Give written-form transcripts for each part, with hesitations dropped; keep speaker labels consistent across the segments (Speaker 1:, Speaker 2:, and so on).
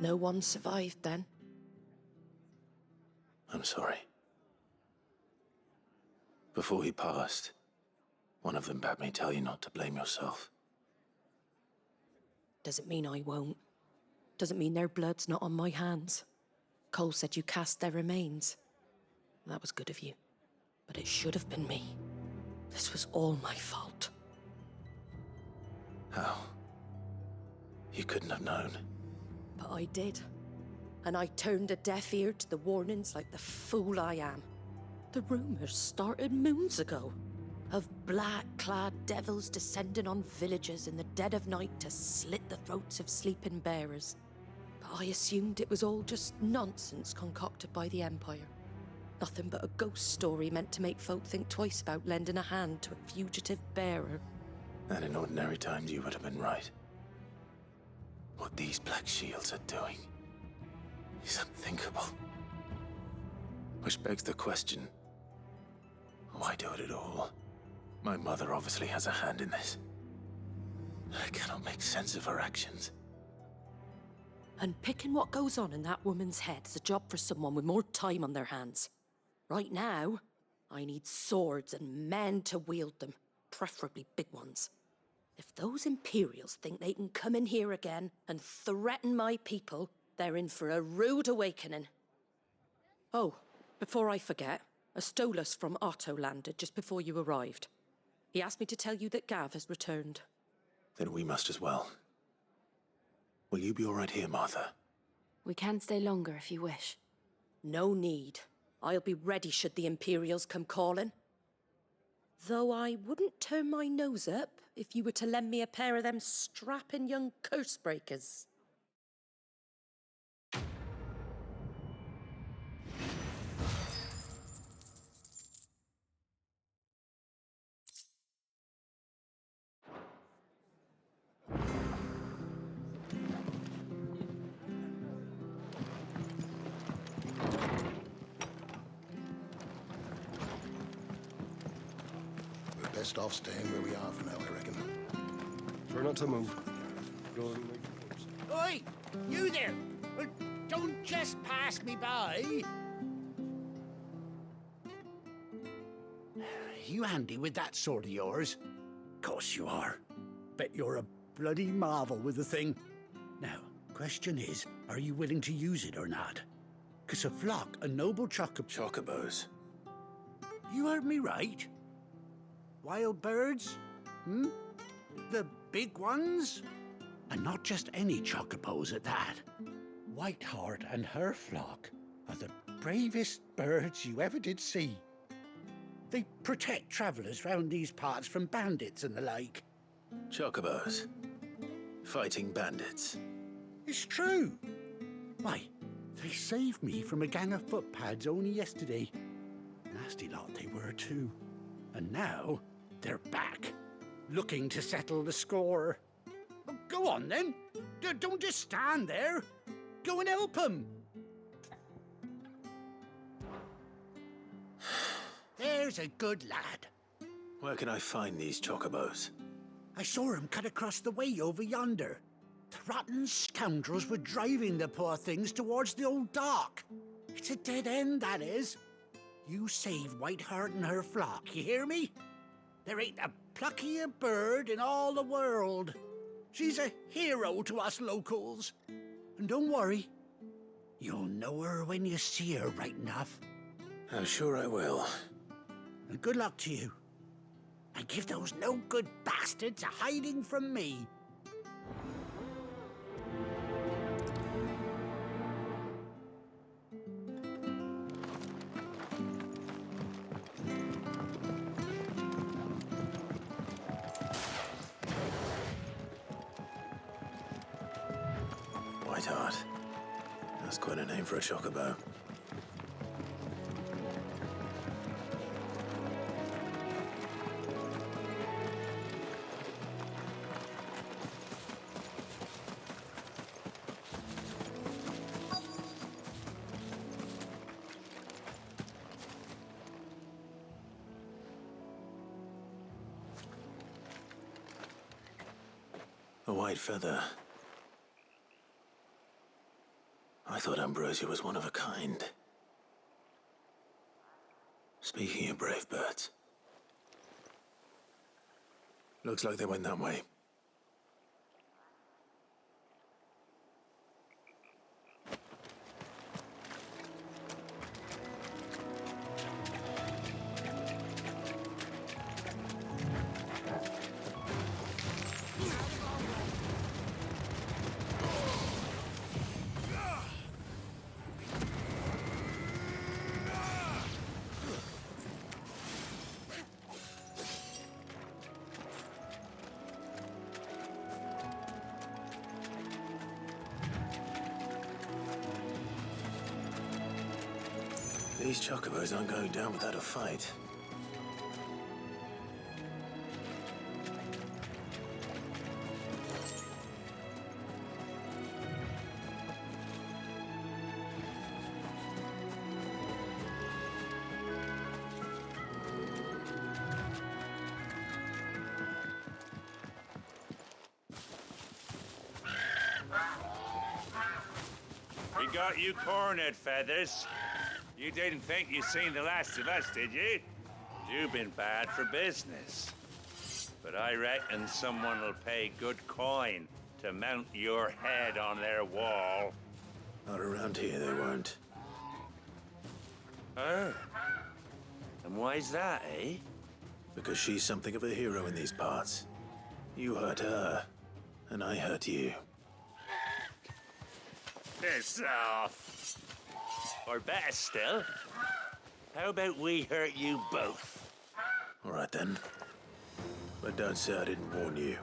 Speaker 1: No one survived then.
Speaker 2: I'm sorry. Before he passed, one of them bade me tell you not to blame yourself.
Speaker 1: Doesn't mean I won't. Doesn't mean their blood's not on my hands. Cole said you cast their remains. That was good of you. But it should have been me. This was all my fault.
Speaker 2: How? You couldn't have known.
Speaker 1: But I did. And I turned a deaf ear to the warnings like the fool I am. The rumors started moons ago. Of black-clad devils descending on villages in the dead of night to slit the throats of sleeping bearers. But I assumed it was all just nonsense concocted by the Empire. Nothing but a ghost story meant to make folk think twice about lending a hand to a fugitive bearer.
Speaker 2: And in ordinary times you would have been right. What these Black Shields are doing is unthinkable. Which begs the question, why do it at all? My mother obviously has a hand in this. I cannot make sense of her actions.
Speaker 1: And picking what goes on in that woman's head is a job for someone with more time on their hands. Right now, I need swords and men to wield them, preferably big ones. If those Imperials think they can come in here again and threaten my people, they're in for a rude awakening. Oh, before I forget, a Stolas from Otto landed just before you arrived. He asked me to tell you that Gav has returned.
Speaker 2: Then we must as well. Will you be all right here, Martha?
Speaker 3: We can stay longer if you wish.
Speaker 1: No need. I'll be ready should the Imperials come calling. Though I wouldn't turn my nose up if you were to lend me a pair of them strapping young curse-breakers.
Speaker 4: Best off staying where we are for now, I reckon.
Speaker 5: Try not to move.
Speaker 6: Oi! You there! Don't just pass me by! You handy with that sword of yours? Course you are. Bet you're a bloody marvel with the thing. Now, question is, are you willing to use it or not? 'Cause a flock of noble
Speaker 2: Chocobos.
Speaker 6: You heard me right. Wild birds? Hmm? The big ones? And not just any chocobos at that. Whiteheart and her flock are the bravest birds you ever did see. They protect travellers round these parts from bandits and the like.
Speaker 2: Chocobos. Fighting bandits.
Speaker 6: It's true. Why, they saved me from a gang of footpads only yesterday. Nasty lot they were too. And now they're back, looking to settle the score. Oh, go on then. Don't just stand there. Go and help them. There's a good lad.
Speaker 2: Where can I find these chocobos?
Speaker 6: I saw him cut across the way over yonder. The rotten scoundrels were driving the poor things towards the old dock. It's a dead end, that is. You save Whiteheart and her flock, you hear me? There ain't a pluckier bird in all the world. She's a hero to us locals. And don't worry, you'll know her when you see her right enough.
Speaker 2: I'm sure I will.
Speaker 6: And good luck to you. And give those no-good bastards a hiding from me.
Speaker 2: Whiteheart. That's quite a name for a chocobo. A white feather. I thought Ambrosia was one of a kind. Speaking of brave birds, looks like they went that way. These chocobos aren't going down without a fight.
Speaker 7: We got you cornered, Feathers. You didn't think you'd seen the last of us, did you? You've been bad for business. But I reckon someone will pay good coin to mount your head on their wall.
Speaker 2: Not around here, they won't.
Speaker 7: Oh. And why's that, eh?
Speaker 2: Because she's something of a hero in these parts. You hurt her, and I hurt you.
Speaker 7: Piss off. Or better still, how about we hurt you both?
Speaker 2: All right then. But don't say I didn't warn you.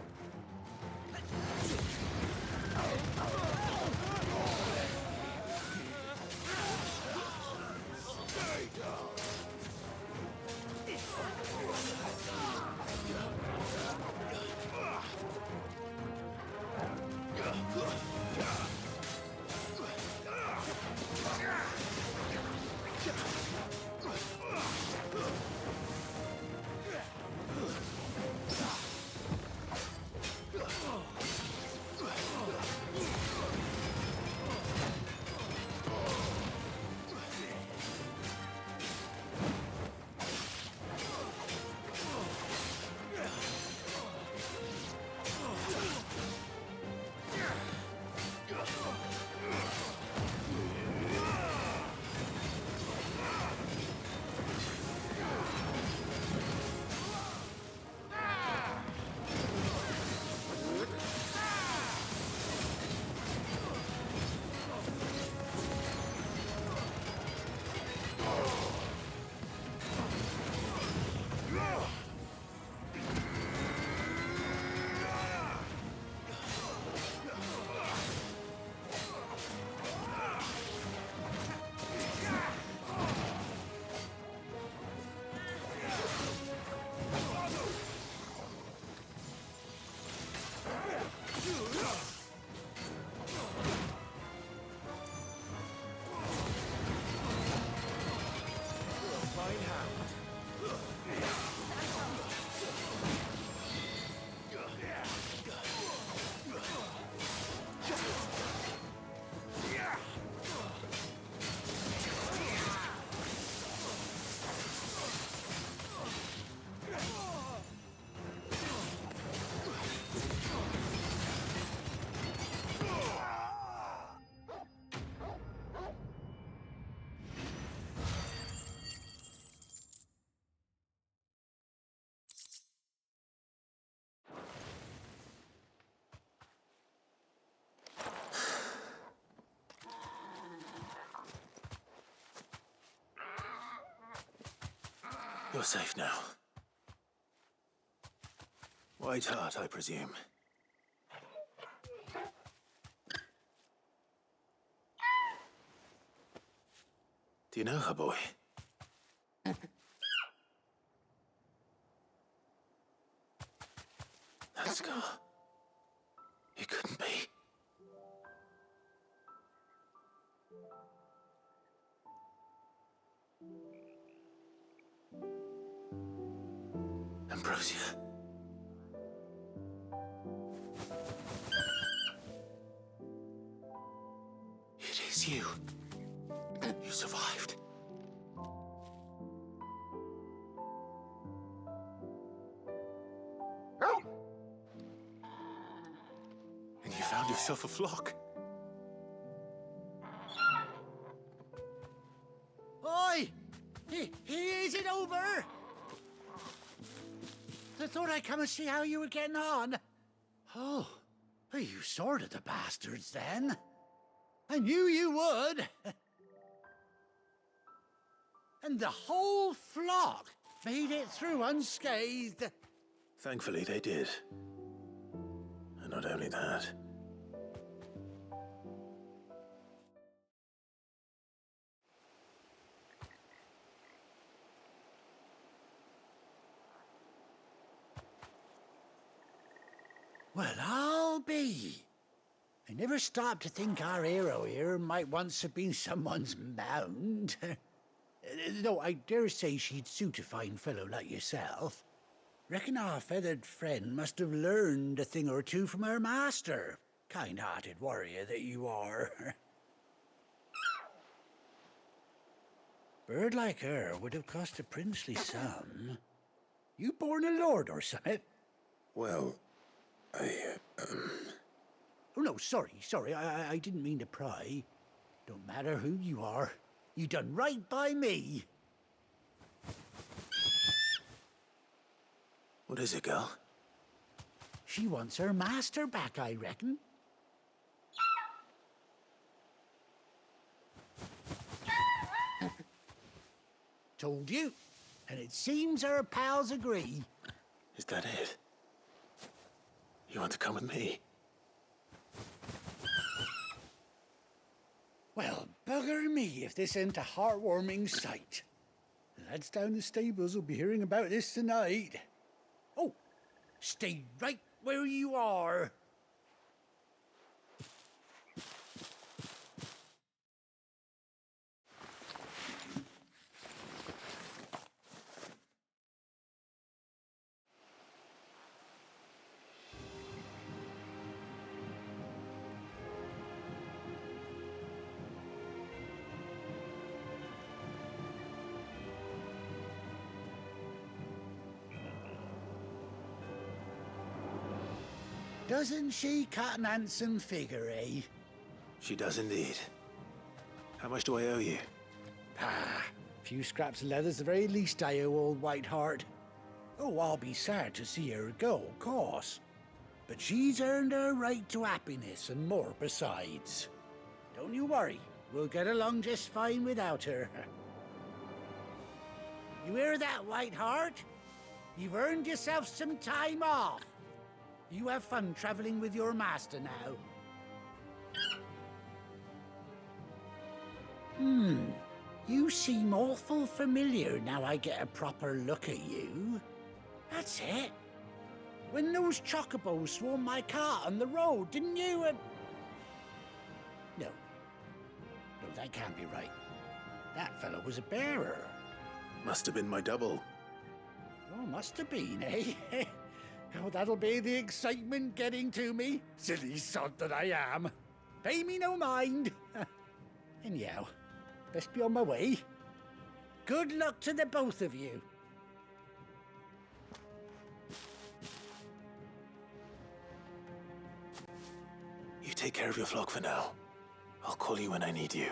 Speaker 2: You're safe now. White Heart, I presume. Do you know her, boy? That scar. It couldn't be. Ambrosia. It is you. You survived. And you found yourself a flock.
Speaker 6: Oi! Is it over? I thought I'd come and see how you were getting on. Oh, you sorted the bastards then. I knew you would. And the whole flock made it through unscathed.
Speaker 2: Thankfully, they did. And not only that.
Speaker 6: Well, I'll be. I never stopped to think our hero here might once have been someone's mound. Though I dare say she'd suit a fine fellow like yourself. Reckon our feathered friend must have learned a thing or two from her master. Kind-hearted warrior that you are. Bird like her would have cost a princely sum. You born a lord or something?
Speaker 2: Well,
Speaker 6: Oh, no, sorry. I didn't mean to pry. Don't matter who you are. You done right by me.
Speaker 2: What is it, girl?
Speaker 6: She wants her master back, I reckon. Told you. And it seems her pals agree.
Speaker 2: Is that it? You want to come with me?
Speaker 6: Well, bugger me if this ain't a heartwarming sight. The lads down the stables will be hearing about this tonight. Oh, stay right where you are. Doesn't she cut an handsome figure, eh?
Speaker 2: She does indeed. How much do I owe you?
Speaker 6: Ah, a few scraps of leather's the very least I owe old Whiteheart. Oh, I'll be sad to see her go, of course. But she's earned her right to happiness and more besides. Don't you worry, we'll get along just fine without her. You hear that, Whiteheart? You've earned yourself some time off. You have fun traveling with your master now. You seem awful familiar now I get a proper look at you. That's it. When those chocobos swarmed my cart on the road, didn't you? No, that can't be right. That fellow was a bearer.
Speaker 2: Must have been my double.
Speaker 6: Oh, must have been, eh? Oh, that'll be the excitement getting to me. Silly sod that I am. Pay me no mind. Anyhow, best be on my way. Good luck to the both of you.
Speaker 2: You take care of your flock for now. I'll call you when I need you.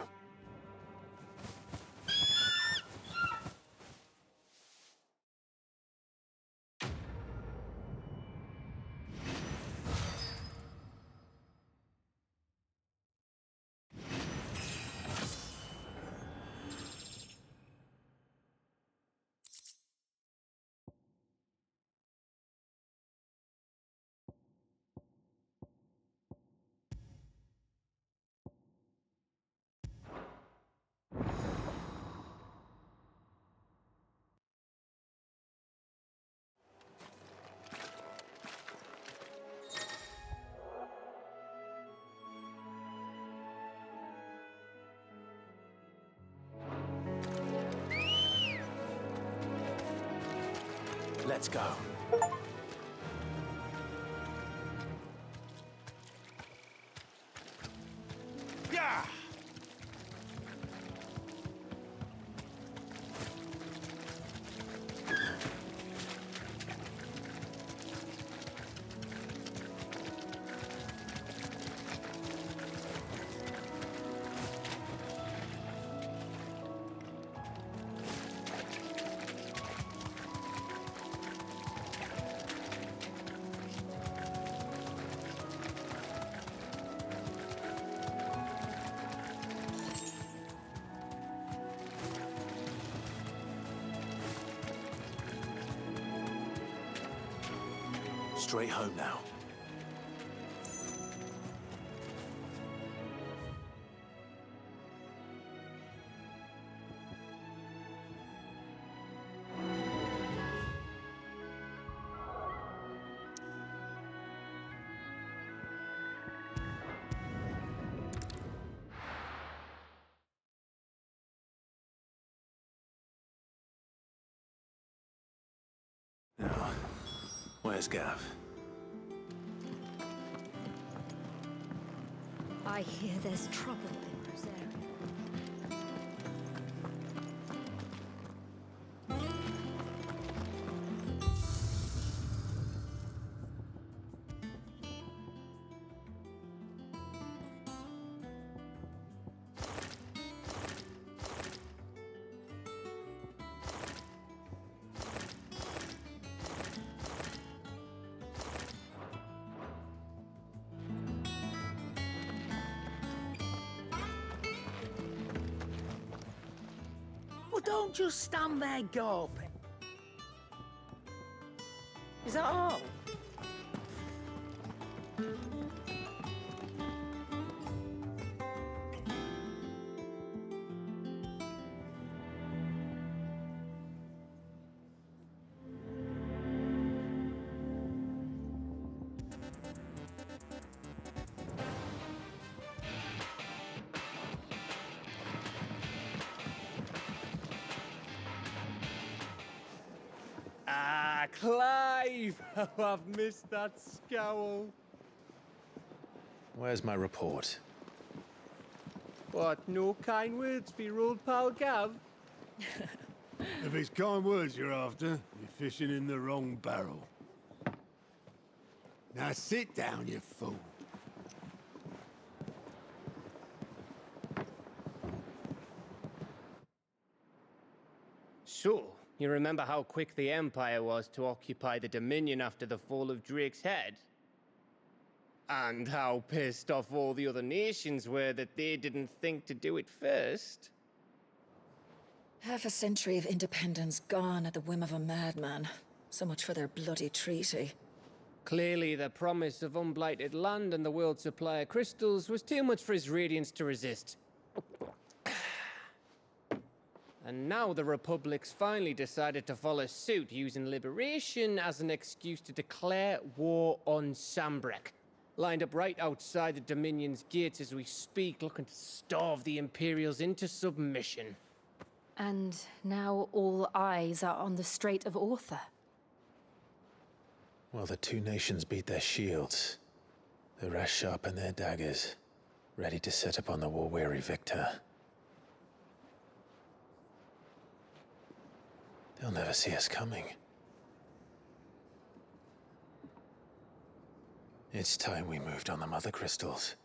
Speaker 2: Let's go.
Speaker 7: Yeah!
Speaker 2: straight home now. Now, where's Gav?
Speaker 8: I hear there's trouble in Rosaria.
Speaker 9: Well, don't just stand there gawping. Is that all?
Speaker 10: Ah, Clive! How I've missed that scowl.
Speaker 2: Where's my report?
Speaker 10: What, no kind words for your old pal Gav?
Speaker 11: If it's kind words you're after, you're fishing in the wrong barrel. Now sit down, you fool.
Speaker 10: So, you remember how quick the Empire was to occupy the Dominion after the fall of Drake's head? And how pissed off all the other nations were that they didn't think to do it first?
Speaker 12: Half a century of independence gone at the whim of a madman. So much for their bloody treaty.
Speaker 10: Clearly, the promise of unblighted land and the world's supply of crystals was too much for his radiance to resist. And now the Republic's finally decided to follow suit, using liberation as an excuse to declare war on Sambrek. Lined up right outside the Dominion's gates as we speak, looking to starve the Imperials into submission.
Speaker 3: And now all eyes are on the Strait of Author.
Speaker 2: Well, the two nations beat their shields. The rest sharpen their daggers, ready to set upon the war-weary victor. They'll never see us coming. It's time we moved on the Mother Crystals.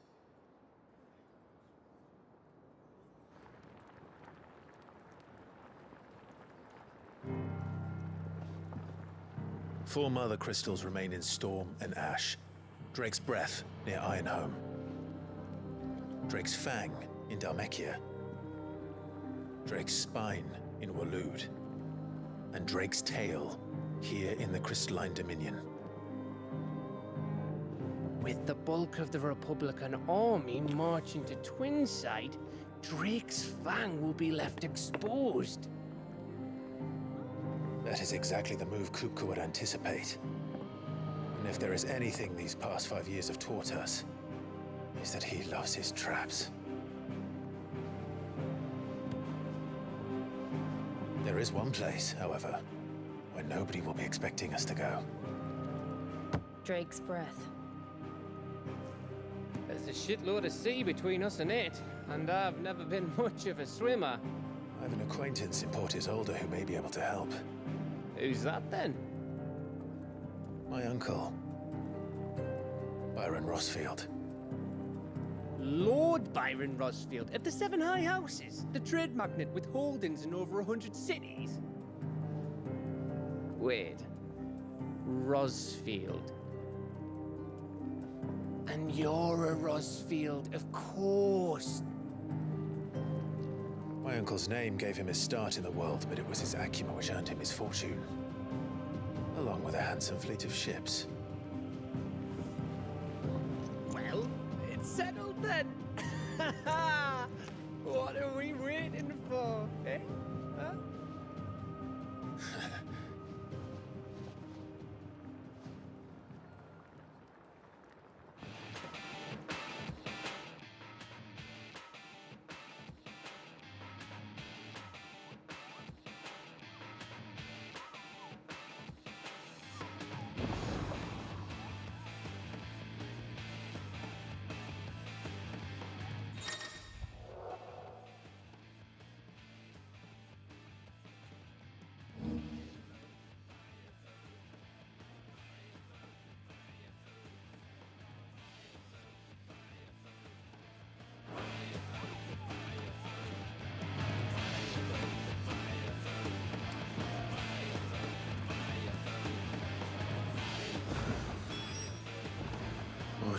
Speaker 2: Four Mother Crystals remain in Storm and Ash. Drake's Breath near Ironhome. Drake's Fang in Dhalmekia. Drake's Spine in Waloed. And Drake's Tail here in the Crystalline Dominion.
Speaker 10: With the bulk of the Republican army marching to Twinside, Drake's Fang will be left exposed.
Speaker 2: That is exactly the move Kupka would anticipate. And if there is anything these past 5 years have taught us, is that he loves his traps. There is one place, however, where nobody will be expecting us to go.
Speaker 3: Drake's Breath.
Speaker 10: There's a shitload of sea between us and it, and I've never been much of a swimmer.
Speaker 2: I have an acquaintance in Port Isolde who may be able to help.
Speaker 10: Who's that then?
Speaker 2: My uncle, Byron Rossfield.
Speaker 10: Lord Byron Rossfield of the Seven High Houses, the trade magnate with holdings in over 100 cities. Wait, Rossfield. And you're a Rossfield, of course.
Speaker 2: My uncle's name gave him his start in the world, but it was his acumen which earned him his fortune. Along with a handsome fleet of ships.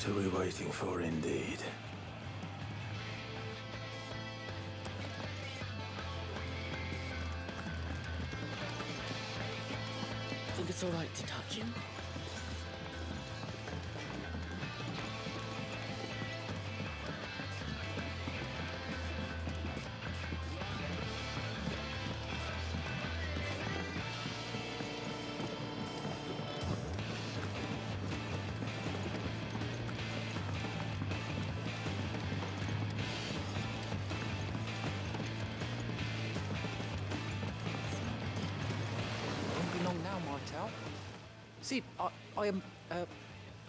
Speaker 2: What are we waiting for, indeed?
Speaker 1: Think it's all right to touch him?
Speaker 13: Won't be long now, Martel. Sid, I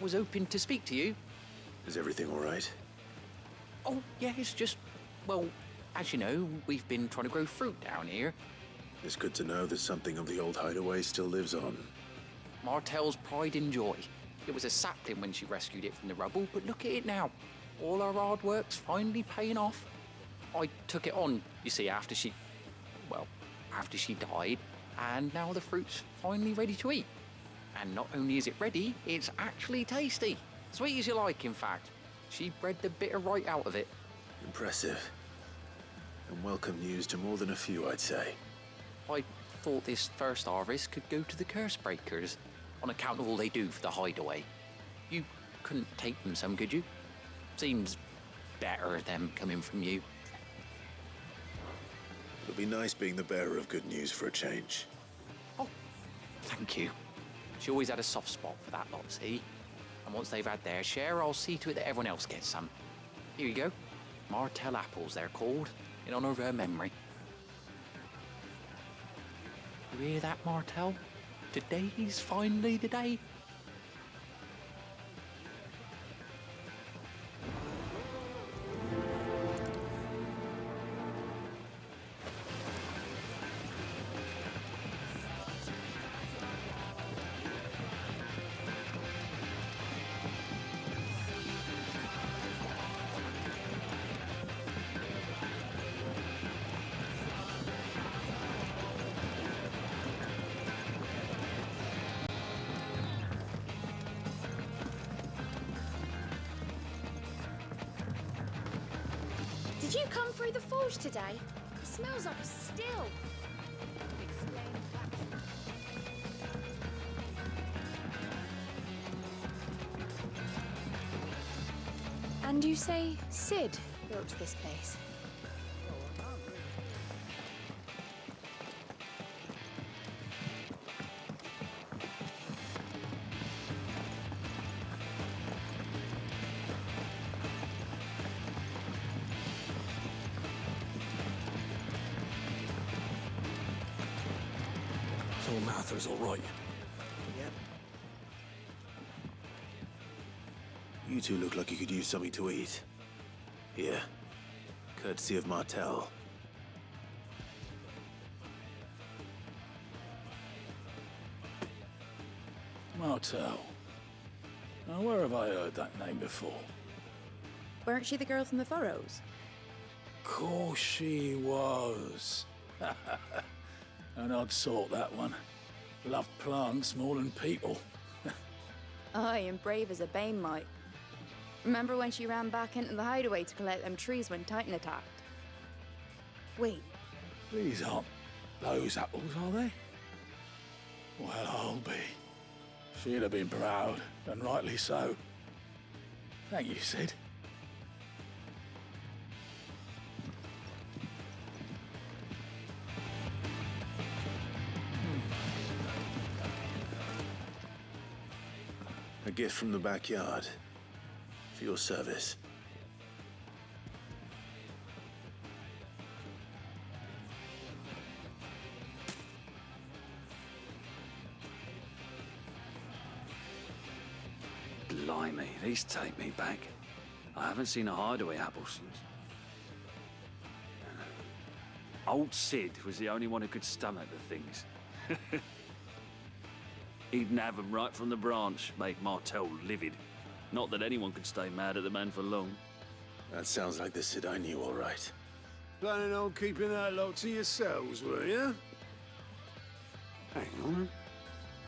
Speaker 13: was hoping to speak to you.
Speaker 2: Is everything all right?
Speaker 13: Oh, yeah, it's just, well, as you know, we've been trying to grow fruit down here.
Speaker 2: It's good to know that something of the old hideaway still lives on.
Speaker 13: Martel's pride and joy. It was a sapling when she rescued it from the rubble, but look at it now. All our hard work's finally paying off. I took it on, you see, after she died, and now the fruit's finally ready to eat. And not only is it ready, it's actually tasty. Sweet as you like, in fact. She bred the bitter right out of it.
Speaker 2: Impressive. And welcome news to more than a few, I'd say.
Speaker 13: I thought this first harvest could go to the curse breakers, on account of all they do for the hideaway. You couldn't take them some, could you? Seems better them coming from you.
Speaker 2: It'll be nice being the bearer of good news for a change.
Speaker 13: Oh, thank you. She always had a soft spot for that lot, see? And once they've had their share, I'll see to it that everyone else gets some. Here you go. Martel apples, they're called, in honor of her memory. You hear that, Martel? Today's finally the day.
Speaker 8: Did you come through the forge today? It smells like a still.
Speaker 3: And you say Sid built this place?
Speaker 5: So Martha's all right.
Speaker 6: Yep.
Speaker 2: You two look like you could use something to eat. Here. Courtesy of Martel.
Speaker 11: Martel. Now, where have I heard that name before?
Speaker 8: Weren't she the girl from the Furrows?
Speaker 11: Course she was. An odd sort, that one. Loved plants more than people.
Speaker 8: Aye, and brave as a bane might. Remember when she ran back into the hideaway to collect them trees when Titan attacked? Wait,
Speaker 11: These aren't those apples, are they? Well, I'll be. She'd have been proud, and rightly so. Thank you, Sid.
Speaker 2: A gift from the backyard. For your service.
Speaker 14: Blimey, these take me back. I haven't seen a hideaway apple since. Old Sid was the only one who could stomach the things. He'd nab 'em right from the branch, make Martel livid. Not that anyone could stay mad at the man for long.
Speaker 2: That sounds like the Sid I knew, all right.
Speaker 11: Planning on keeping that lot to yourselves, were you?
Speaker 6: Hang on.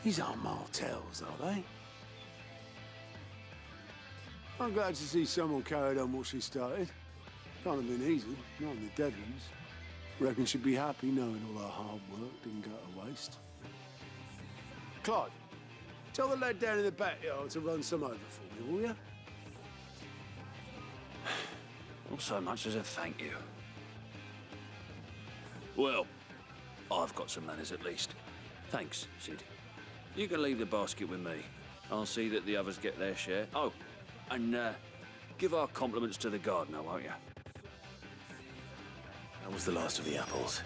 Speaker 6: These aren't Martels, are they?
Speaker 15: I'm glad to see someone carried on what she started. Can't have been easy, not in the Deadlands. Reckon she'd be happy knowing all her hard work didn't go to waste. Clive, tell the lad down in the backyard to run some over for me, will you?
Speaker 14: Not so much as a thank you. Well, I've got some manners at least. Thanks, Sid. You can leave the basket with me. I'll see that the others get their share. Oh, and give our compliments to the gardener, won't you?
Speaker 2: That was the last of the apples.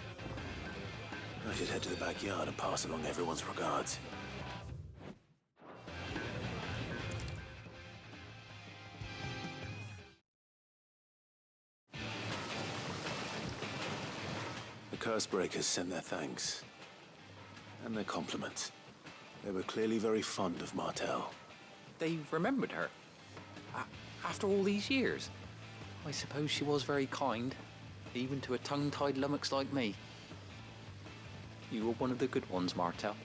Speaker 2: I should head to the backyard and pass along everyone's regards. The Cursebreakers sent their thanks. And their compliments. They were clearly very fond of Martel.
Speaker 13: They remembered her. After all these years. I suppose she was very kind, even to a tongue-tied lummox like me. You were one of the good ones, Martel.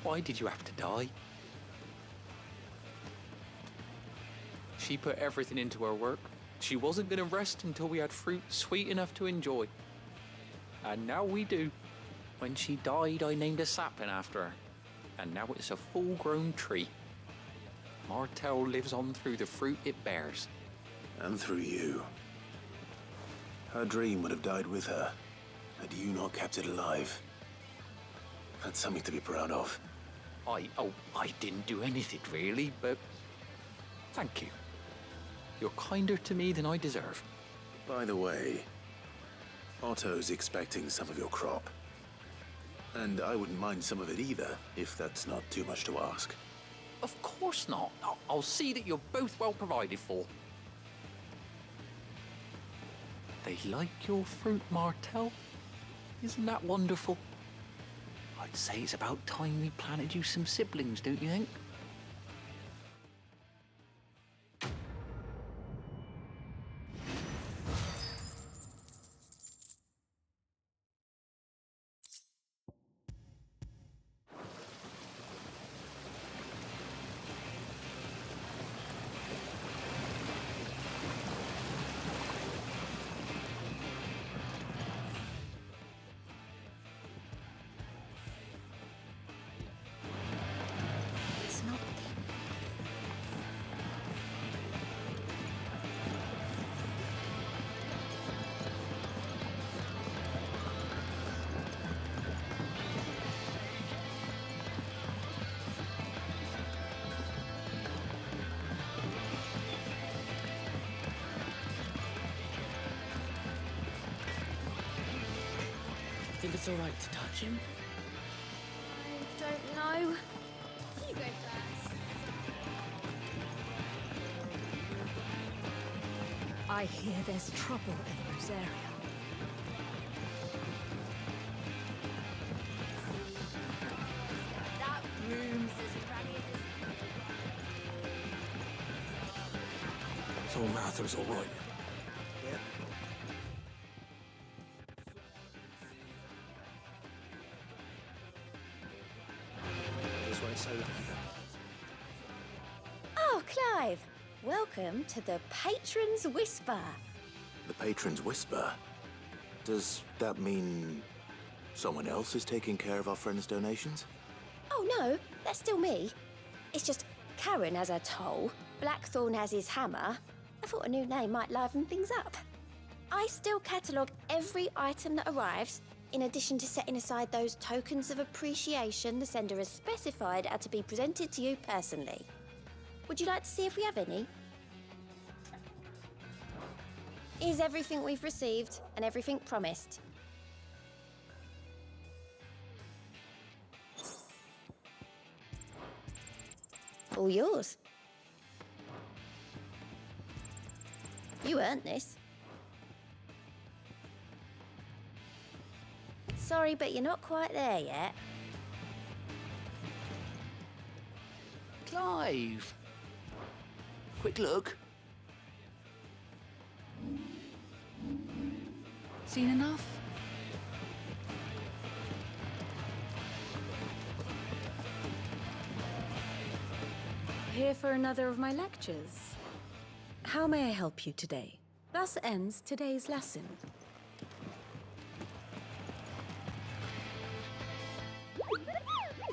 Speaker 13: Why did you have to die? She put everything into her work. She wasn't going to rest until we had fruit sweet enough to enjoy. And now we do. When she died, I named a sapling after her. And now it's a full-grown tree. Martel lives on through the fruit it bears.
Speaker 2: And through you. Her dream would have died with her, had you not kept it alive. That's something to be proud of.
Speaker 13: I didn't do anything really, but thank you. You're kinder to me than I deserve.
Speaker 2: By the way, Otto's expecting some of your crop. And I wouldn't mind some of it either, if that's not too much to ask.
Speaker 13: Of course not. I'll see that you're both well provided for. They like your fruit, Martel. Isn't that wonderful? I'd say it's about time we planted you some siblings, don't you think?
Speaker 9: Think it's all right to touch him?
Speaker 8: I don't know. You go first.
Speaker 16: I hear there's trouble in this area.
Speaker 8: That room's as ragged as...
Speaker 5: So Mather's all right.
Speaker 6: Yep. This won't so long.
Speaker 17: Oh, Clive. Welcome to the Patron's Whisper.
Speaker 2: The Patron's Whisper? Does that mean someone else is taking care of our friend's donations?
Speaker 17: Oh, no. That's still me. It's just Karen has her toll, Blackthorn has his hammer. I thought a new name might liven things up. I still catalogue every item that arrives, in addition to setting aside those tokens of appreciation the sender has specified are to be presented to you personally. Would you like to see if we have any? Here's everything we've received and everything promised. All yours. You earned this. Sorry, but you're not quite there yet.
Speaker 13: Clive! Quick look.
Speaker 16: Seen enough?
Speaker 18: here for another of my lectures. How may I help you today? Thus ends today's lesson.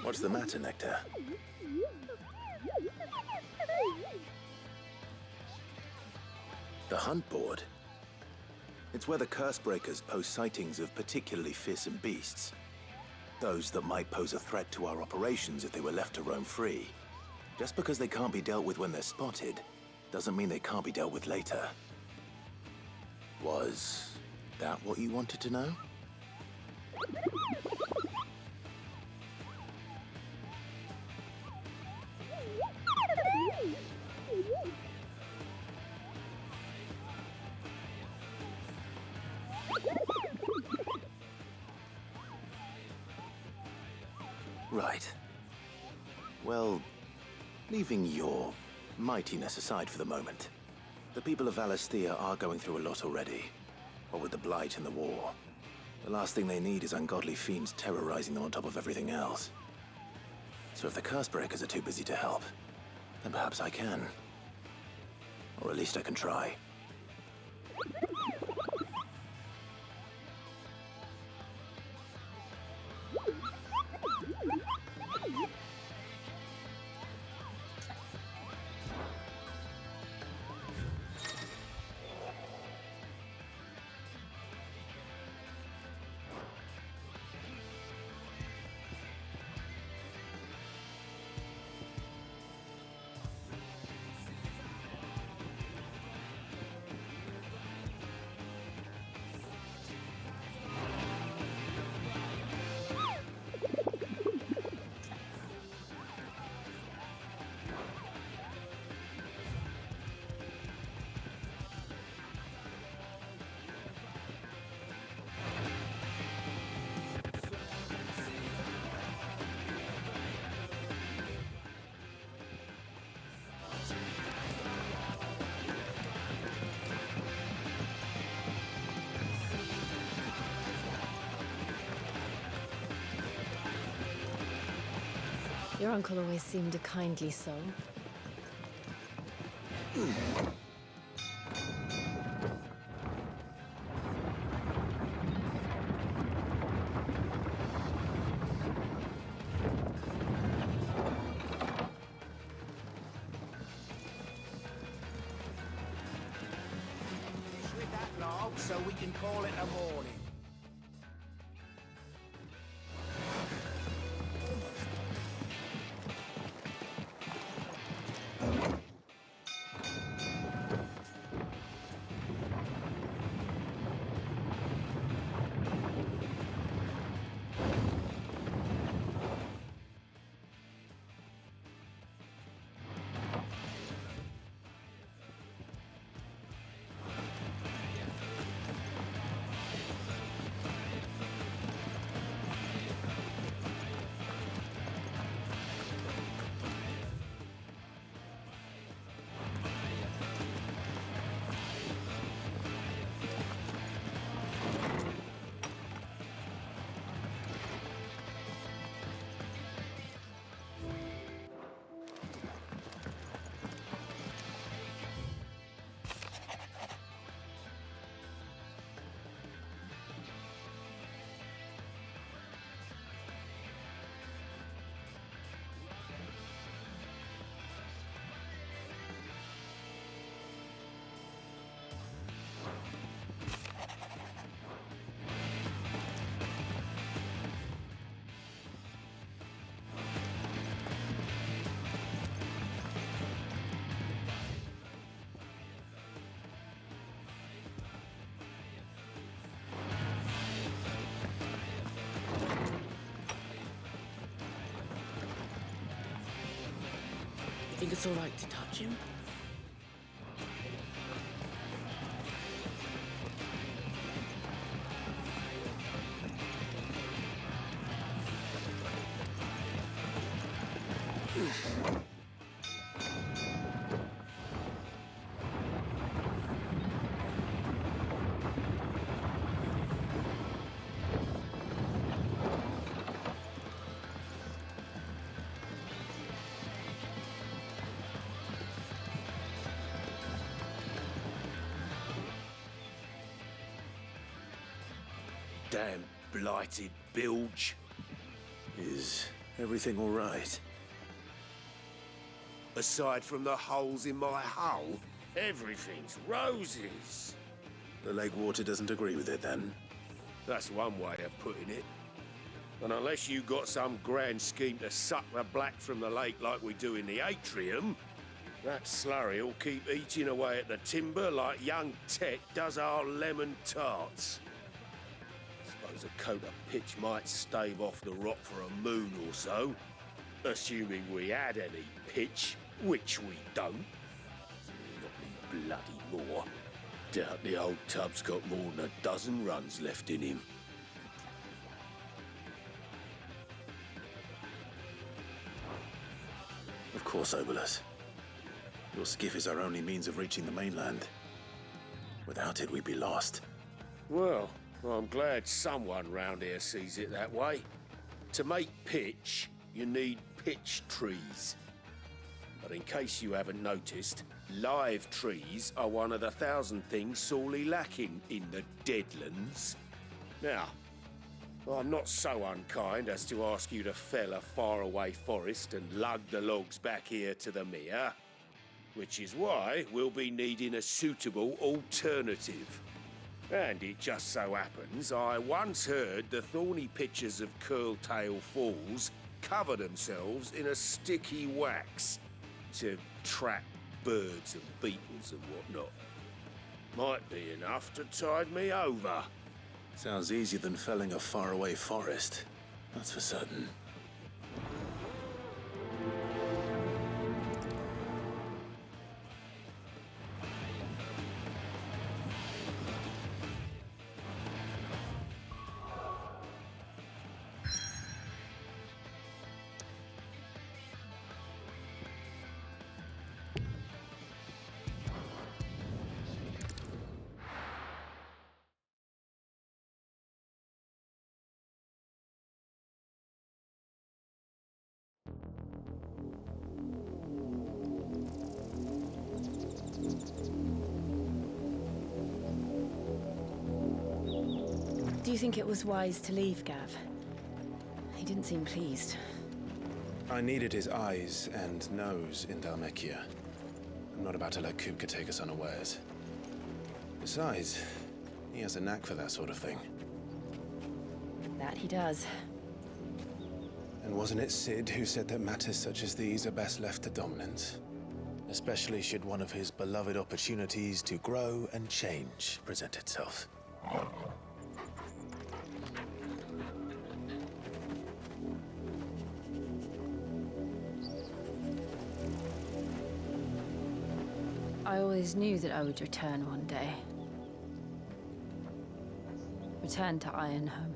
Speaker 2: What's the matter, Nectar? The hunt board? It's where the curse breakers post sightings of particularly fearsome beasts. Those that might pose a threat to our operations if they were left to roam free. Just because they can't be dealt with when they're spotted, doesn't mean they can't be dealt with later. Was that what you wanted to know? Right. Well, leaving your mightiness aside for the moment, the people of Valisthea are going through a lot already. What with the Blight and the war. The last thing they need is ungodly fiends terrorizing them on top of everything else. So if the Cursebreakers are too busy to help, then perhaps I can. Or at least I can try.
Speaker 3: Your uncle always seemed a kindly soul.
Speaker 6: With that log so we can call it a morning.
Speaker 9: Think it's all right to touch him?
Speaker 14: Damn blighted bilge.
Speaker 2: Is everything all right?
Speaker 14: Aside from the holes in my hull, everything's roses.
Speaker 2: The lake water doesn't agree with it, then?
Speaker 14: That's one way of putting it. And unless you got some grand scheme to suck the black from the lake like we do in the atrium, that slurry will keep eating away at the timber like young Tech does our lemon tarts. Suppose a coat of pitch might stave off the rot for a moon or so, assuming we had any pitch, which we don't. Not me bloody more. Doubt the old tub's got more than a dozen runs left in him.
Speaker 2: Of course, Obolus. Your skiff is our only means of reaching the mainland. Without it, we'd be lost.
Speaker 14: Well, I'm glad someone round here sees it that way. To make pitch, you need pitch trees. But in case you haven't noticed, live trees are one of the 1,000 things sorely lacking in the Deadlands. Now, I'm not so unkind as to ask you to fell a faraway forest and lug the logs back here to the mere, which is why we'll be needing a suitable alternative. And it just so happens I once heard the thorny pitchers of Curltail Falls cover themselves in a sticky wax to trap birds and beetles and whatnot. Might be enough to tide me over.
Speaker 2: Sounds easier than felling a faraway forest. That's for certain.
Speaker 3: Do you think it was wise to leave, Gav? He didn't seem pleased.
Speaker 2: I needed his eyes and nose in Dhalmekia. I'm not about to let Kupka take us unawares. Besides, he has a knack for that sort of thing.
Speaker 3: That he does.
Speaker 2: And wasn't it Sid who said that matters such as these are best left to dominance? Especially should one of his beloved opportunities to grow and change present itself.
Speaker 3: I always knew that I would return one day. Return to Ironhome.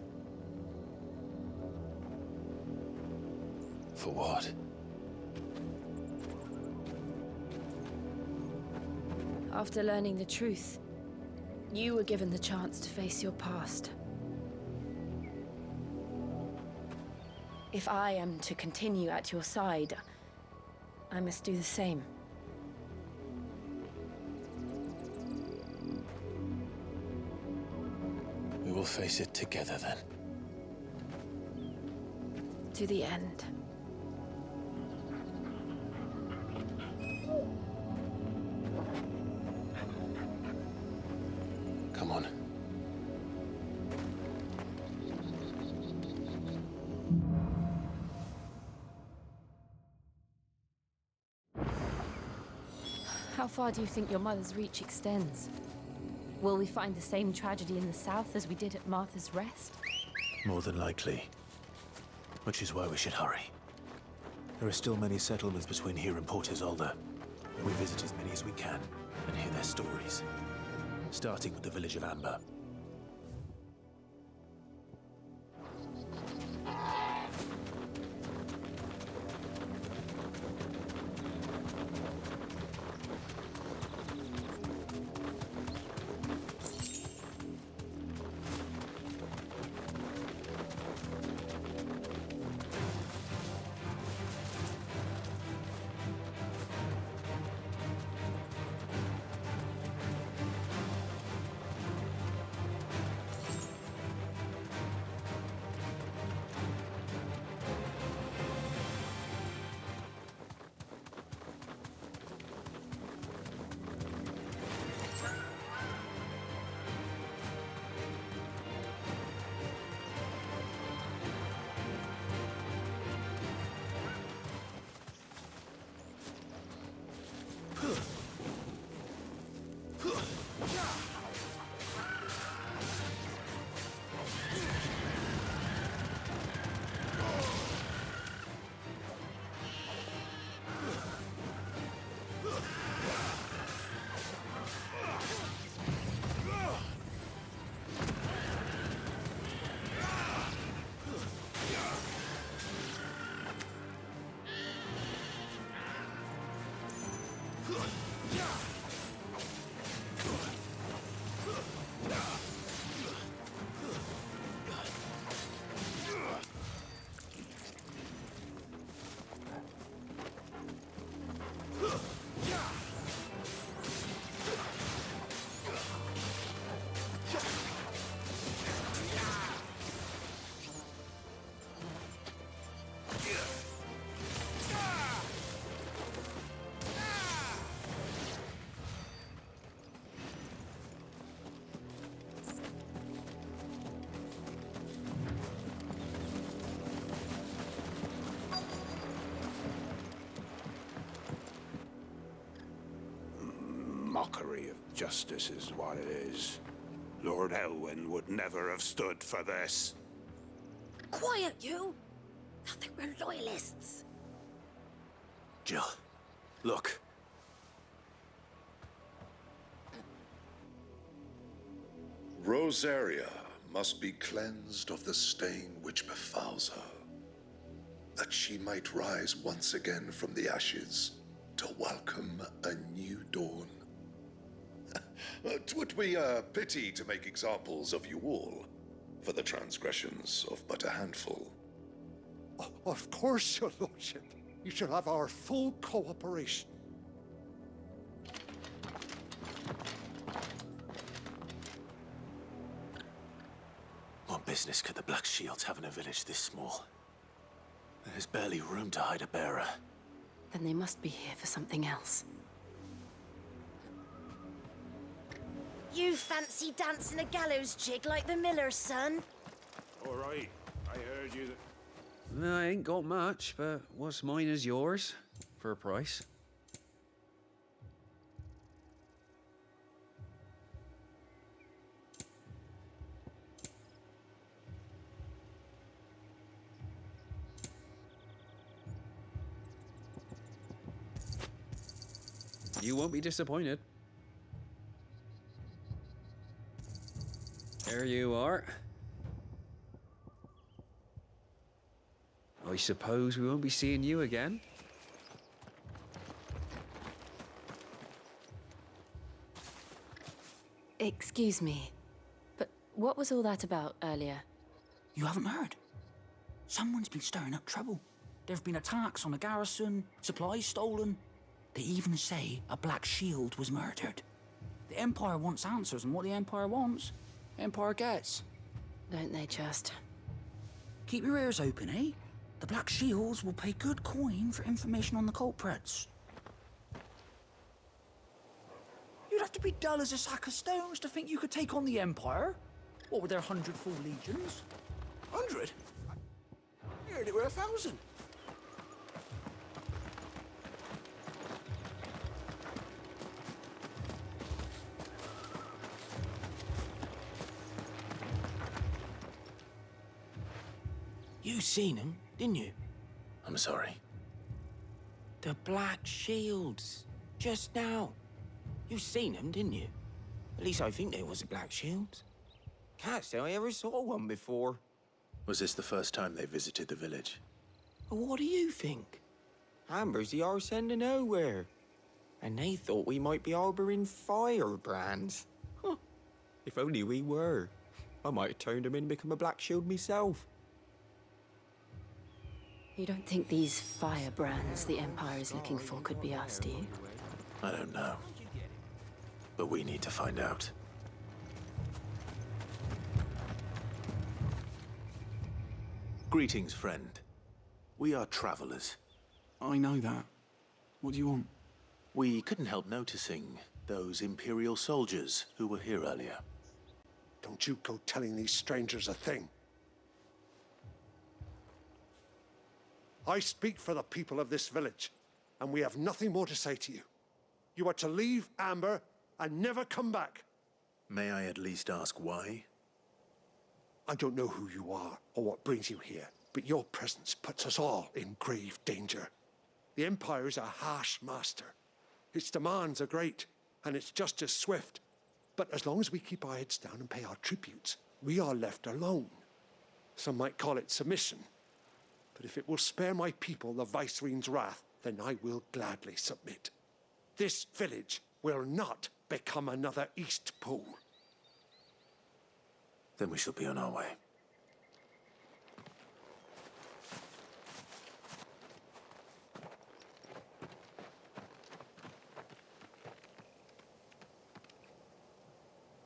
Speaker 2: For what?
Speaker 3: After learning the truth, you were given the chance to face your past. If I am to continue at your side, I must do the same.
Speaker 2: We will face it together then.
Speaker 3: To the end.
Speaker 2: Come on.
Speaker 3: How far do you think your mother's reach extends? Will we find the same tragedy in the south as we did at Martha's Rest?
Speaker 2: More than likely. Which is why we should hurry. There are still many settlements between here and Port Isolde. We visit as many as we can and hear their stories. Starting with the village of Amber.
Speaker 19: mockery of justice is what it is. Lord Elwyn would never have stood for this.
Speaker 9: Quiet, you! Thought they were loyalists.
Speaker 2: Jill, look.
Speaker 20: Rosaria must be cleansed of the stain which befouls her, that she might rise once again from the ashes to welcome a new dawn. 'Twould be a pity to make examples of you all, for the transgressions of but a handful.
Speaker 15: Of course, your lordship. You shall have our full cooperation.
Speaker 2: What business could the Black Shields have in a village this small? There's barely room to hide a bearer.
Speaker 18: Then they must be here for something else.
Speaker 17: You fancy dancing a gallows jig like the miller's son?
Speaker 7: All right, I heard you.
Speaker 14: I ain't got much, but what's mine is yours, for a price. You won't be disappointed. There you are. I suppose we won't be seeing you again.
Speaker 3: Excuse me, but what was all that about earlier?
Speaker 21: You haven't heard? Someone's been stirring up trouble. There have been attacks on the garrison, supplies stolen. They even say a Black Shield was murdered. The Empire wants answers, and what the Empire wants, Empire gets.
Speaker 3: Don't they just?
Speaker 21: Keep your ears open, eh? The Black Shields will pay good coin for information on the culprits. You'd have to be dull as a sack of stones to think you could take on the Empire. What with their 100 full legions? 100? I heard it were 1,000.
Speaker 13: You seen him, didn't you?
Speaker 2: I'm sorry.
Speaker 13: The Black Shields. Just now. You seen them, didn't you? At least I think there was a Black Shield. Can't say I ever saw one before.
Speaker 2: Was this the first time they visited the village?
Speaker 13: Well, what do you think? Amber's the arse end of nowhere. And they thought we might be harbouring firebrands. Huh. If only we were. I might have turned them in and become a Black Shield myself.
Speaker 3: You don't think these firebrands the Empire is looking for could be us, do you?
Speaker 2: I don't know. But we need to find out. Greetings, friend. We are travelers.
Speaker 22: I know that. What do you want?
Speaker 2: We couldn't help noticing those Imperial soldiers who were here earlier.
Speaker 15: Don't you go telling these strangers a thing. I speak for the people of this village, and we have nothing more to say to you. You are to leave Amber and never come back.
Speaker 2: May I at least ask why?
Speaker 15: I don't know who you are or what brings you here, but your presence puts us all in grave danger. The Empire is a harsh master. Its demands are great, and its justice swift. But as long as we keep our heads down and pay our tributes, we are left alone. Some might call it submission. But if it will spare my people the Viceroy's wrath, then I will gladly submit. This village will not become another Eastpool.
Speaker 2: Then we shall be on our way.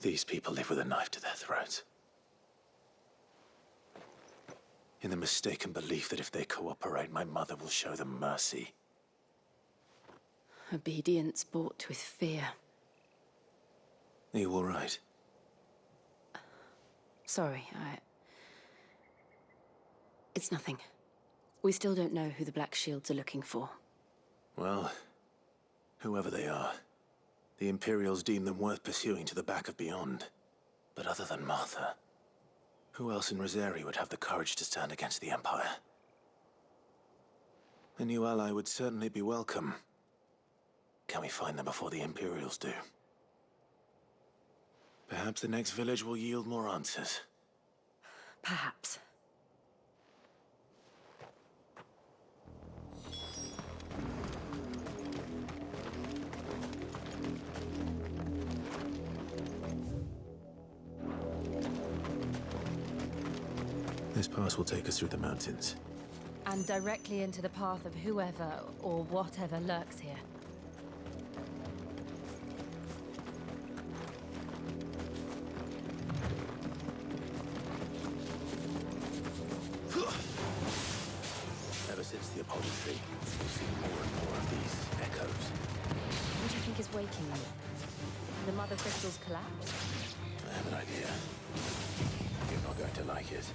Speaker 2: These people live with a knife to their throats. In the mistaken belief that if they cooperate, my mother will show them mercy.
Speaker 3: Obedience bought with fear.
Speaker 2: Are you all right?
Speaker 3: Sorry, It's nothing. We still don't know who the Black Shields are looking for.
Speaker 2: Well, whoever they are, The Imperials deem them worth pursuing to the back of beyond. But other than Martha, who else in Rosari would have the courage to stand against the Empire? A new ally would certainly be welcome. Can we find them before the Imperials do? Perhaps the next village will yield more answers.
Speaker 1: Perhaps.
Speaker 2: This pass will take us through the mountains.
Speaker 3: And directly into the path of whoever or whatever lurks here.
Speaker 2: Ever since the apology, we've seen more and more of these echoes.
Speaker 3: What do you think is waking them? The Mother Crystal's collapse?
Speaker 2: I have an idea. You're not going to like it.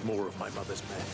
Speaker 2: More of my mother's men.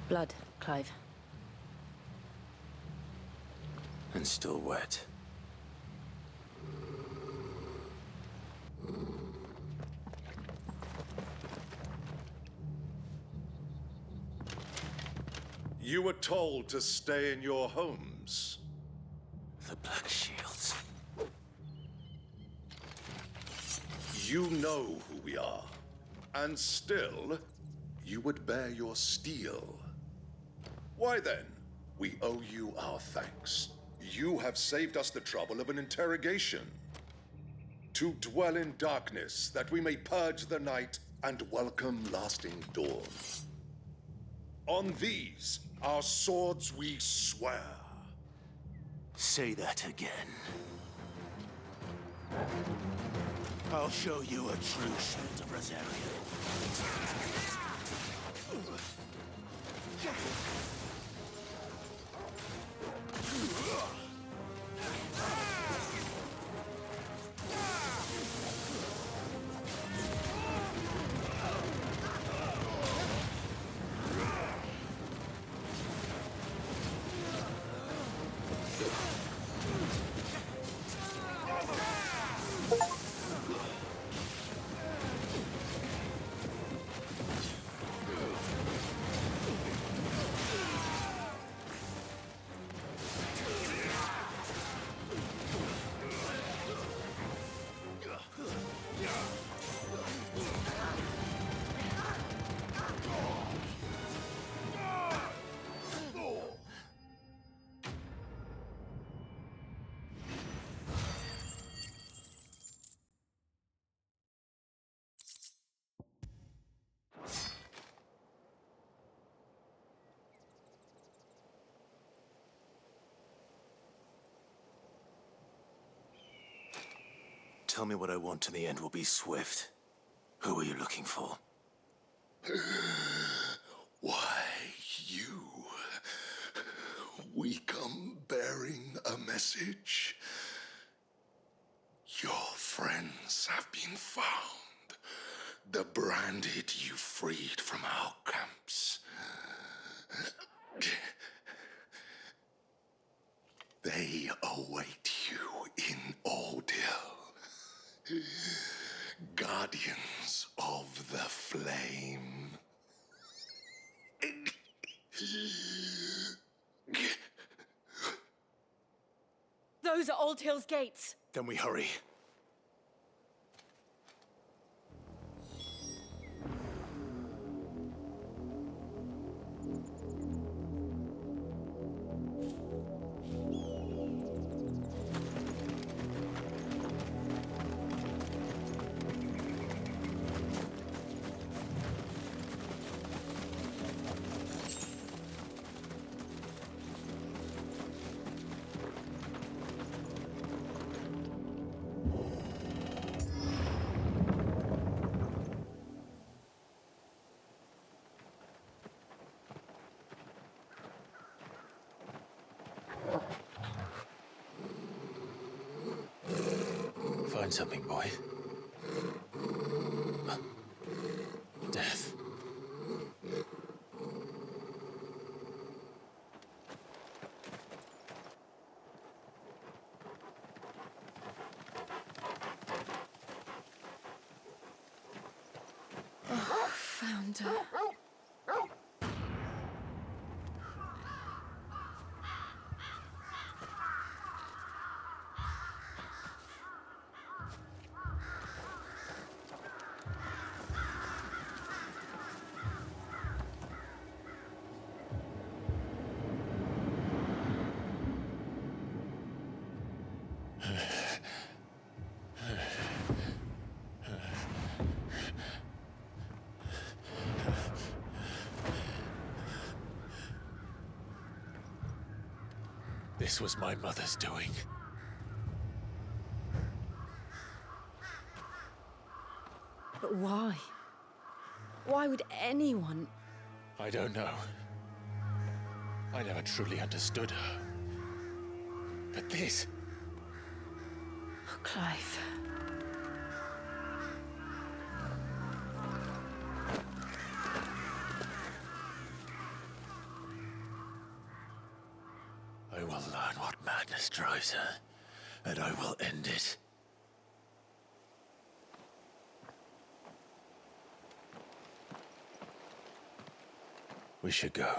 Speaker 18: Blood, Clive.
Speaker 2: And still wet.
Speaker 20: You were told to stay in your homes.
Speaker 2: The Black Shields.
Speaker 20: You know who we are. And still, you would bear your steel. Why then, we owe you our thanks. You have saved us the trouble of an interrogation. To dwell in darkness, that we may purge the night and welcome lasting dawn. On these, our swords we swear.
Speaker 2: Say that again.
Speaker 6: I'll show you a true scent of Rosario.
Speaker 2: Tell me what I want and the end will be swift. Who are you looking for?
Speaker 20: Why, you. We come bearing a message. Your friends have been found. The branded you freed from our camps. They await you in Ordeal. Guardians of the Flame.
Speaker 1: Those are Old Hill's gates.
Speaker 2: Then we hurry. Find something, boy. Death.
Speaker 3: Oh, found her.
Speaker 2: This was my mother's doing.
Speaker 3: But why? Why would anyone?
Speaker 2: I don't know. I never truly understood her. But this...
Speaker 3: Oh, Clive.
Speaker 2: drives her, and I will end it. We should go.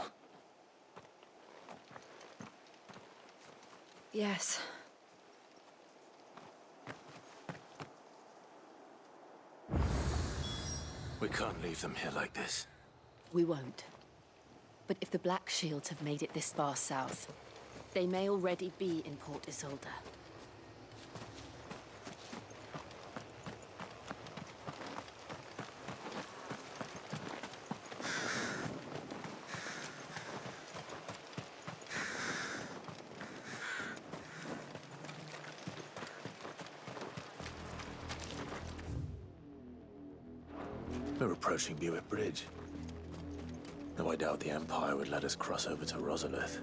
Speaker 1: Yes.
Speaker 2: We can't leave them here like this.
Speaker 3: We won't. But if the Black Shields have made it this far south, they may already be in Port Isolde.
Speaker 2: We're approaching Buick Bridge. Though I doubt the Empire would let us cross over to Rosalith.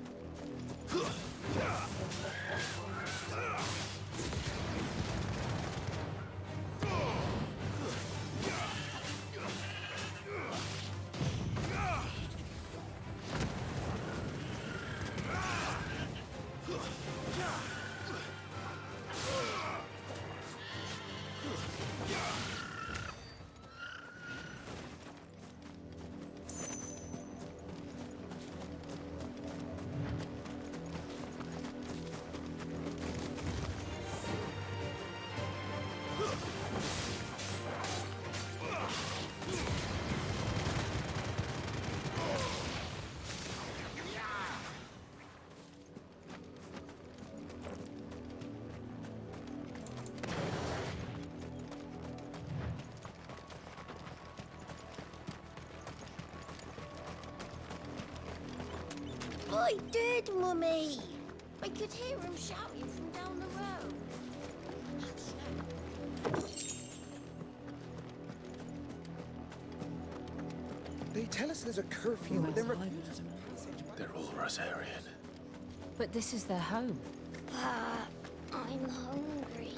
Speaker 17: I did, Mummy. I could hear him shouting from down the road.
Speaker 4: They tell us there's a curfew, but then refuse.
Speaker 2: They're all Rosarian.
Speaker 3: But this is their home.
Speaker 17: I'm hungry.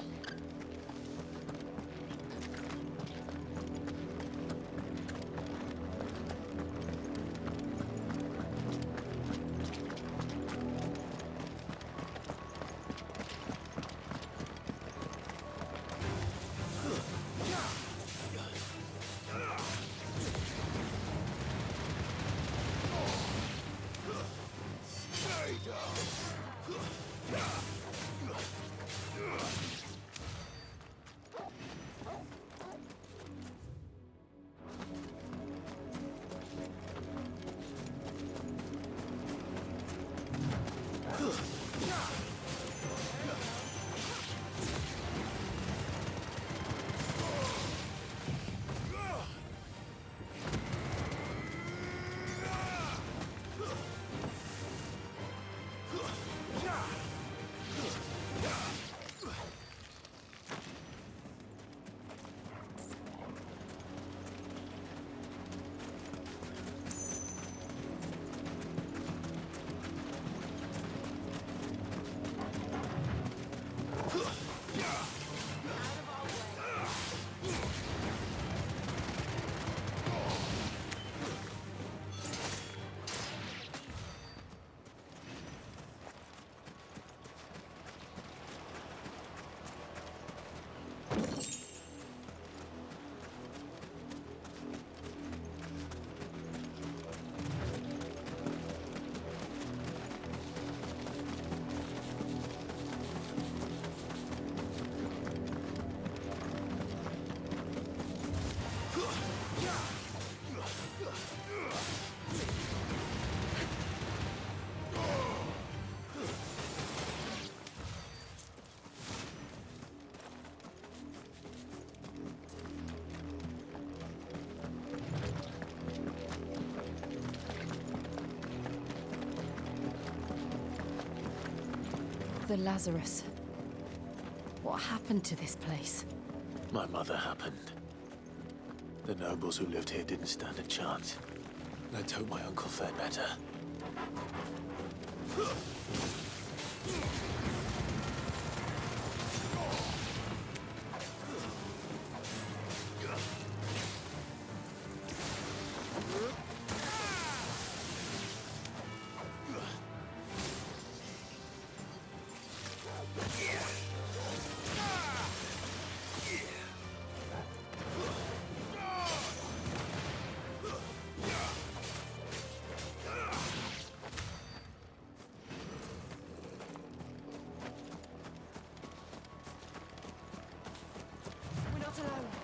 Speaker 3: The Lazarus. What happened to this place?
Speaker 2: My mother happened. The nobles who lived here didn't stand a chance. Let's hope my uncle fared better.
Speaker 8: that alone.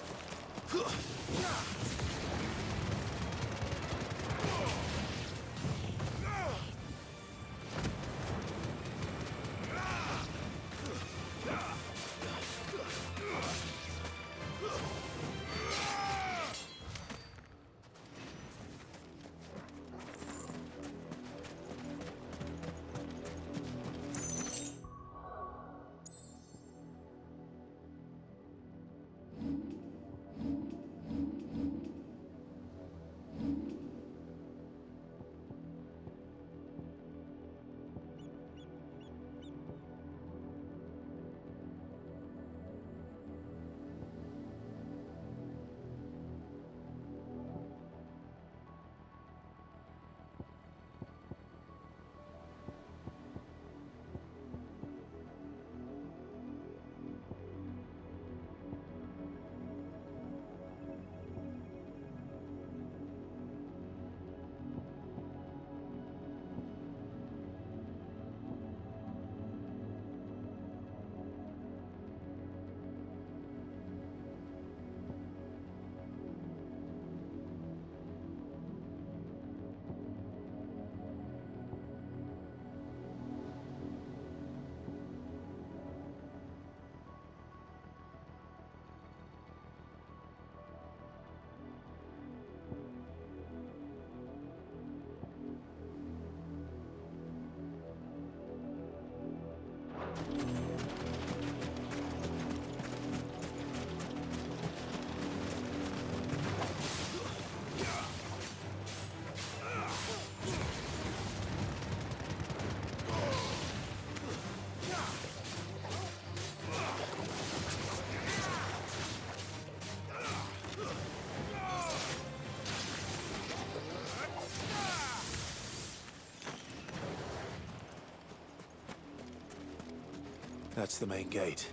Speaker 2: That's the main gate.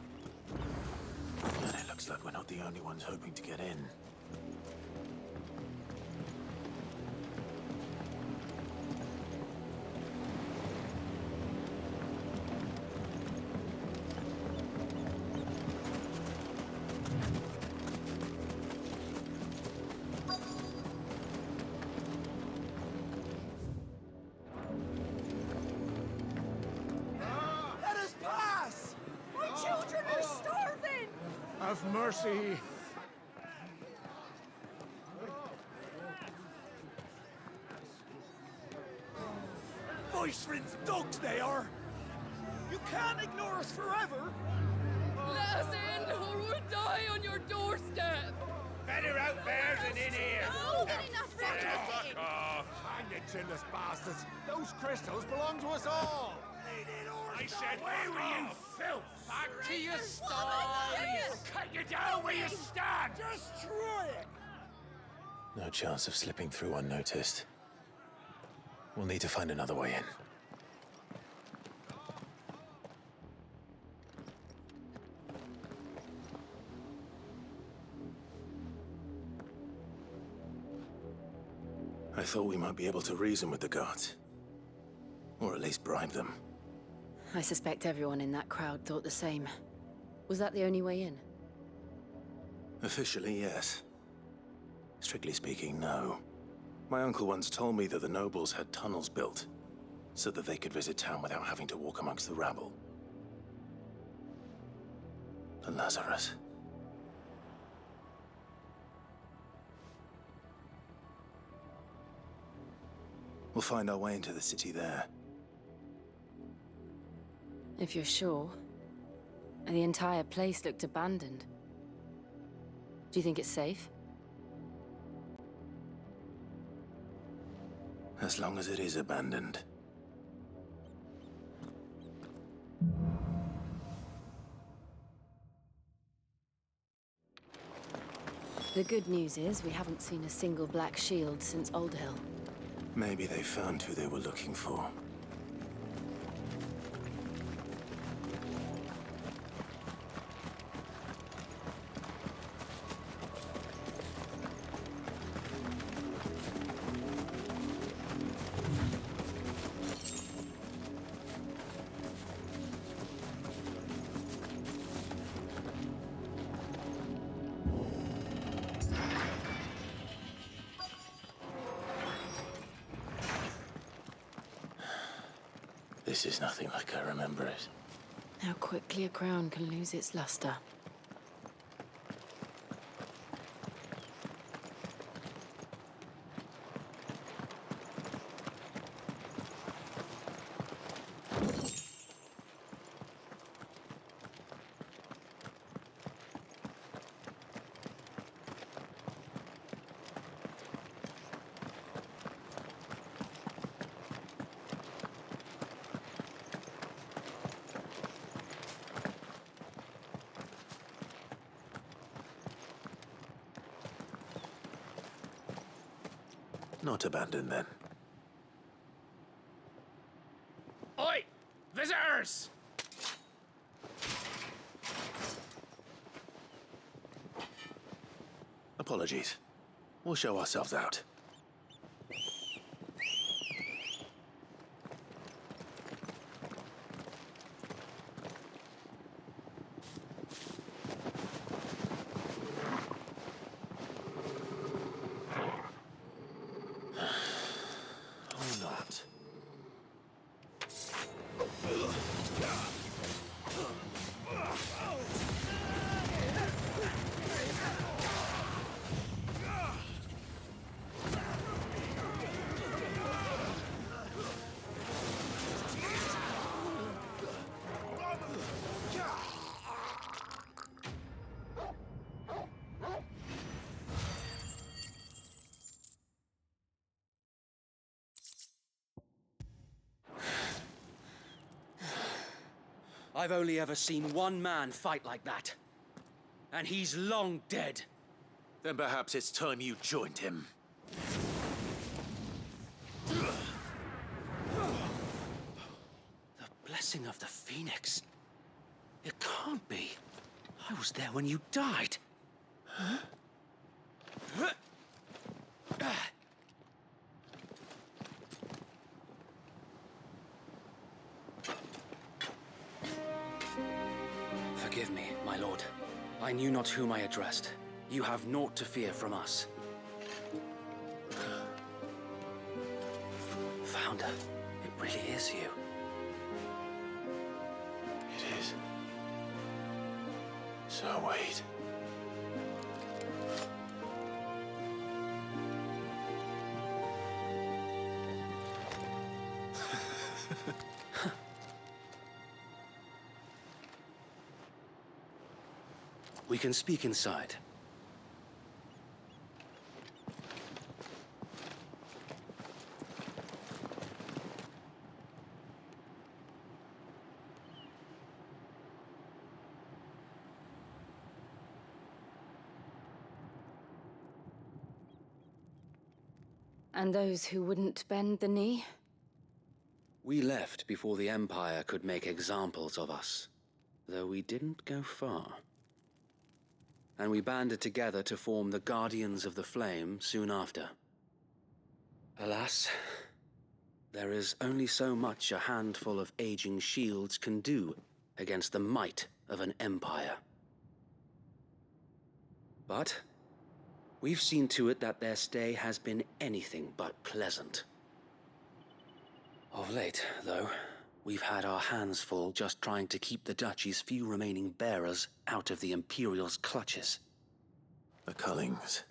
Speaker 2: And it looks like we're not the only ones hoping to get in.
Speaker 6: Let us pass! My children are starving! Have mercy. Viceroy's dogs they are! You can't ignore us forever!
Speaker 10: Let us in, or we'll die on your doorstep!
Speaker 7: Better out bears than in here!
Speaker 8: Oh, get enough
Speaker 7: Fuck off!
Speaker 15: Hang the chinless bastards! Those crystals belong to us all!
Speaker 7: I said, where were you, filth?
Speaker 10: Back to your
Speaker 7: I'll cut you down where you stand!
Speaker 6: Destroy it!
Speaker 2: No chance of slipping through unnoticed. We'll need to find another way in. I thought we might be able to reason with the guards. Or at least bribe them.
Speaker 3: I suspect everyone in that crowd thought the same. Was that the only way in?
Speaker 2: Officially, yes. Strictly speaking, no. My uncle once told me that the nobles had tunnels built, so that they could visit town without having to walk amongst the rabble. The Lazarus. We'll find our way into the city there.
Speaker 3: If you're sure. The entire place looked abandoned. Do you think it's safe?
Speaker 2: As long as it is abandoned.
Speaker 3: The good news is we haven't seen a single black shield since Old Hill.
Speaker 2: Maybe they found who they were looking for. This is nothing like I remember it.
Speaker 3: How quickly a crown can lose its luster.
Speaker 2: Not abandoned, then.
Speaker 11: Oi! Visitors!
Speaker 2: Apologies. We'll show ourselves out. Or not.
Speaker 11: I've only ever seen one man fight like that. And he's long dead.
Speaker 2: Then perhaps it's time you joined him.
Speaker 11: The blessing of the Phoenix. It can't be. I was there when you died. Huh? Forgive me, my lord. I knew not whom I addressed. You have naught to fear from us. Founder, it really is you.
Speaker 2: It is. So wait.
Speaker 11: We can speak inside.
Speaker 3: And those who wouldn't bend the knee?
Speaker 11: We left before the Empire could make examples of us, though we didn't go far. And we banded together to form the Guardians of the Flame soon after. Alas, there is only so much a handful of aging shields can do against the might of an empire. But we've seen to it that their stay has been anything but pleasant. Of late, though, we've had our hands full just trying to keep the Duchy's few remaining bearers out of the Imperial's clutches.
Speaker 2: The Cullings.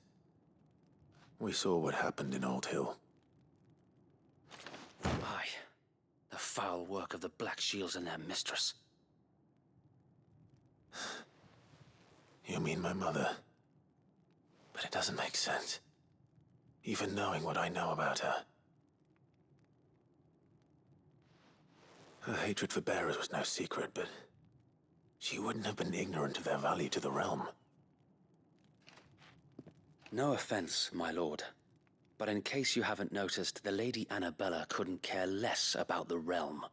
Speaker 2: We saw what happened in Old Hill.
Speaker 11: Aye. The foul work of the Black Shields and their mistress.
Speaker 2: You mean my mother? But it doesn't make sense. Even knowing what I know about her. Her hatred for bearers was no secret, but she wouldn't have been ignorant of their value to the realm.
Speaker 11: No offense, my lord, but in case you haven't noticed, the Lady Annabella couldn't care less about the realm.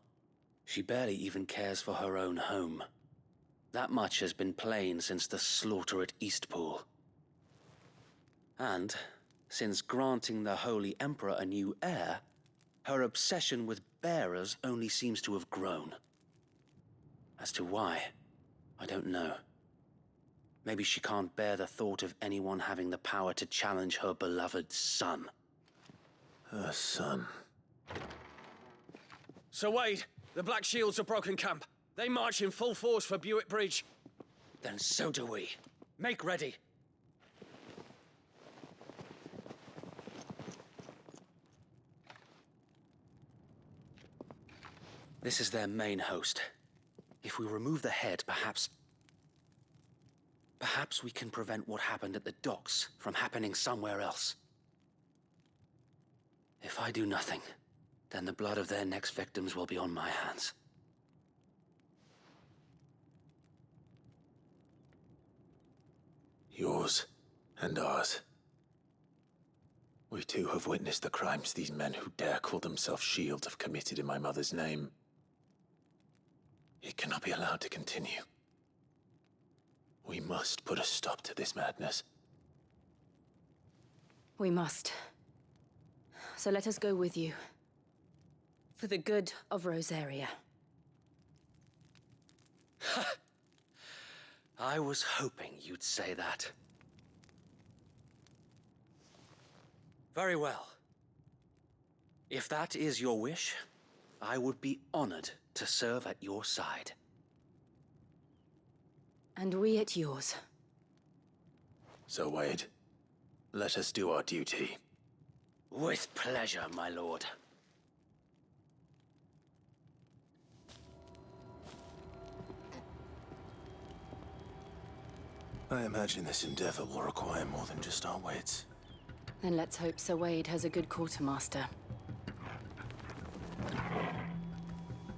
Speaker 11: She barely even cares for her own home. That much has been plain since the slaughter at Eastpool. And, since granting the Holy Emperor a new heir, her obsession with bearers only seems to have grown. As to why, I don't know. Maybe she can't bear the thought of anyone having the power to challenge her beloved son.
Speaker 2: Her son.
Speaker 11: So wait,
Speaker 5: The Black Shields have broken camp. They march in full force for Buick Bridge.
Speaker 11: Then so do we. Make ready. This is their main host. If we remove the head, perhaps we can prevent what happened at the docks from happening somewhere else. If I do nothing, then the blood of their next victims will be on my hands.
Speaker 2: Yours and ours. We too have witnessed the crimes these men who dare call themselves Shields have committed in my mother's name. It cannot be allowed to continue. We must put a stop to this madness.
Speaker 1: We must. So let us go with you. For the good of Rosaria.
Speaker 11: I was hoping you'd say that. Very well. If that is your wish, I would be honored to serve at your side.
Speaker 1: And we at yours.
Speaker 2: So, Wade, let us do our duty.
Speaker 11: With pleasure, my lord.
Speaker 2: I imagine this endeavor will require more than just our wits.
Speaker 1: Then let's hope Sir Wade has a good quartermaster.